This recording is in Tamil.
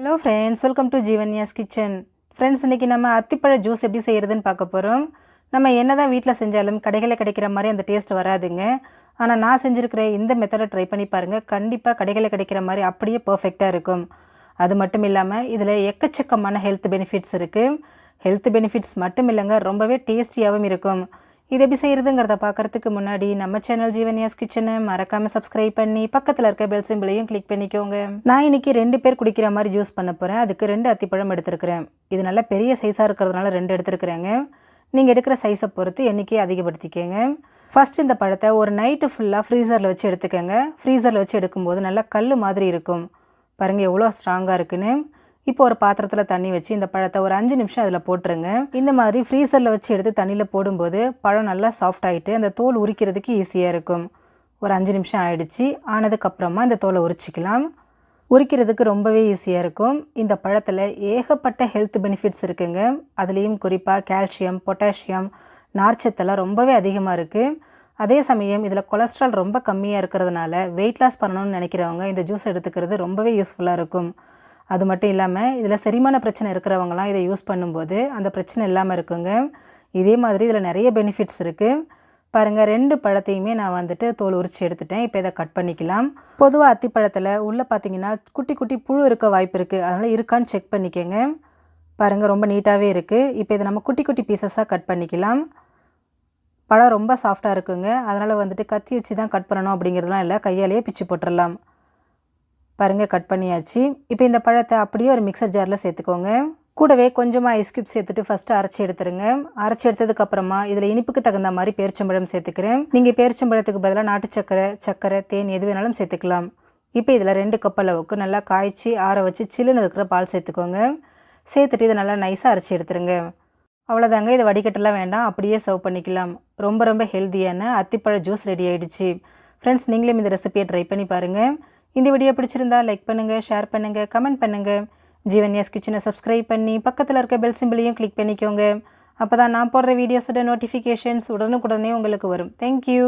Hello friends, welcome to Jeevanya's kitchen. Friends, இன்றைக்கி நம்ம அத்திப்பழ ஜூஸ் எப்படி செய்கிறதுன்னு பார்க்க போகிறோம். நம்ம என்ன தான் வீட்டில் செஞ்சாலும் கடைகளில் கிடைக்கிற மாதிரி அந்த டேஸ்ட் வராதுங்க. ஆனால் நான் செஞ்சுருக்கிற இந்த மெத்தடை ட்ரை பண்ணி பாருங்கள். கண்டிப்பாக கடைகளில் கிடைக்கிற மாதிரி அப்படியே பர்ஃபெக்டாக இருக்கும். அது மட்டும் இல்லாமல் இதில் எக்கச்சக்கமான ஹெல்த் பெனிஃபிட்ஸ் இருக்குது. ஹெல்த் பெனிஃபிட்ஸ் மட்டும் இல்லைங்க, ரொம்பவே டேஸ்டியாகவும் இருக்கும். இது எப்படி செய்கிறதுங்கிறத பார்க்குறதுக்கு முன்னாடி நம்ம சேனல் ஜீவன்யாஸ் கிச்சனை மறக்காமல் சப்ஸ்கிரைப் பண்ணி பக்கத்தில் இருக்க பெல் சிம்பிளையும் கிளிக் பண்ணிக்கோங்க. நான் இன்றைக்கி 2 பேர் குடிக்கிற மாதிரி ஜூஸ் பண்ண போகிறேன். அதுக்கு 2 அத்திப்பழம் எடுத்துருக்கிறேன். இது நல்லா பெரிய சைஸாக இருக்கிறதுனால 2 எடுத்துருக்குறேங்க. நீங்கள் எடுக்கிற சைஸை பொறுத்து எண்ணிக்கையை அதிகப்படுத்திக்கோங்க. ஃபஸ்ட் இந்த பழத்தை ஒரு நைட்டு ஃபுல்லாக ஃப்ரீசரில் வச்சு எடுத்துக்கோங்க. ஃப்ரீசரில் வச்சு எடுக்கும்போது நல்லா கல் மாதிரி இருக்கும். பாருங்கள் எவ்வளோ ஸ்ட்ராங்காக இருக்குன்னு. இப்போ ஒரு பாத்திரத்தில் தண்ணி வச்சு இந்த பழத்தை ஒரு 5 நிமிஷம் அதில் போட்டுருங்க. இந்த மாதிரி ஃப்ரீசரில் வச்சு எடுத்து தண்ணியில் போடும்போது பழம் நல்லா சாஃப்ட் ஆகிட்டு அந்த தோல் உரிக்கிறதுக்கு ஈஸியாக இருக்கும். ஒரு 5 நிமிஷம் ஆயிடுச்சு. ஆனதுக்கப்புறமா இந்த தோலை உரிச்சிக்கலாம். உரிக்கிறதுக்கு ரொம்பவே ஈஸியாக இருக்கும். இந்த பழத்தில் ஏகப்பட்ட ஹெல்த் பெனிஃபிட்ஸ் இருக்குங்க. அதுலேயும் குறிப்பாக கால்சியம், பொட்டாசியம், நார்ச்சத்தெல்லாம் ரொம்பவே அதிகமாக இருக்குது. அதே சமயம் இதில் கொலஸ்ட்ரால் ரொம்ப கம்மியாக இருக்கிறதுனால வெயிட் லாஸ் பண்ணணும்னு நினைக்கிறவங்க இந்த ஜூஸ் எடுத்துக்கிறது ரொம்பவே யூஸ்ஃபுல்லாக இருக்கும். அது மட்டும் இல்லாமல் இதில் செரிமான பிரச்சனை இருக்கிறவங்களாம் இதை யூஸ் பண்ணும்போது அந்த பிரச்சனை இல்லாமல் இருக்குங்க. இதே மாதிரி இதில் நிறைய பெனிஃபிட்ஸ் இருக்குது. பாருங்கள், 2 பழத்தையுமே நான் தோல் உரித்து எடுத்துட்டேன். இப்போ இதை கட் பண்ணிக்கலாம். பொதுவாக அத்திப்பழத்தில் உள்ளே பார்த்தீங்கன்னா குட்டி குட்டி புழு இருக்க வாய்ப்பு இருக்குது. அதனால் இருக்கான்னு செக் பண்ணிக்கோங்க. பாருங்கள், ரொம்ப நீட்டாகவே இருக்குது. இப்போ இதை நம்ம குட்டி குட்டி பீசஸாக கட் பண்ணிக்கலாம். பழம் ரொம்ப சாஃப்டாக இருக்குங்க. அதனால் கத்தி வச்சு தான் கட் பண்ணணும் அப்படிங்கிறதுலாம் இல்லை, கையாலேயே பிச்சு போட்டுடலாம். பாருங்கள், கட் பண்ணியாச்சு. இப்போ இந்த பழத்தை அப்படியே ஒரு மிக்சர் ஜாரில் சேர்த்துக்கோங்க. கூடவே கொஞ்சமாக ஐஸ் க்யூப் சேர்த்துட்டு ஃபஸ்ட்டு அரைச்சி எடுத்துருங்க. அரைச்சி எடுத்ததுக்கப்புறமா இதில் இனிப்புக்கு தகுந்த மாதிரி பேரிச்சம்பழம் சேர்த்துக்கிறேன். நீங்கள் பேரிச்சம்பழத்துக்கு பதிலாக நாட்டு சக்கரை, தேன் எது வேணாலும் சேர்த்துக்கலாம். இப்போ இதில் 2 கப் அளவுக்கு நல்லா காய்ச்சி ஆற வச்சு சில்லுன்னு இருக்கிற பால் சேர்த்துக்கோங்க. சேர்த்துட்டு இதை நல்லா நைஸாக அரைச்சி எடுத்துருங்க. அவ்வளோதாங்க, இதை வடிகட்டெல்லாம் வேண்டாம், அப்படியே சர்வ் பண்ணிக்கலாம். ரொம்ப ரொம்ப ஹெல்த்தியான அத்திப்பழ ஜூஸ் ரெடி ஆகிடுச்சு. ஃப்ரெண்ட்ஸ், நீங்களும் இந்த ரெசிபியை ட்ரை பண்ணி பாருங்கள். இந்த வீடியோ பிடிச்சிருந்தா லைக் பண்ணுங்கள், ஷேர் பண்ணுங்கள், கமெண்ட் பண்ணுங்கள். ஜீவன்யாஸ் கிச்சனை சப்ஸ்கிரைப் பண்ணி பக்கத்தில் இருக்க பெல் சிம்பிளையும் கிளிக் பண்ணிக்கோங்க. அப்போ தான் நான் போடுற வீடியோஸோட நோட்டிஃபிகேஷன்ஸ் உடனுக்குடனே உங்களுக்கு வரும். தேங்க்யூ.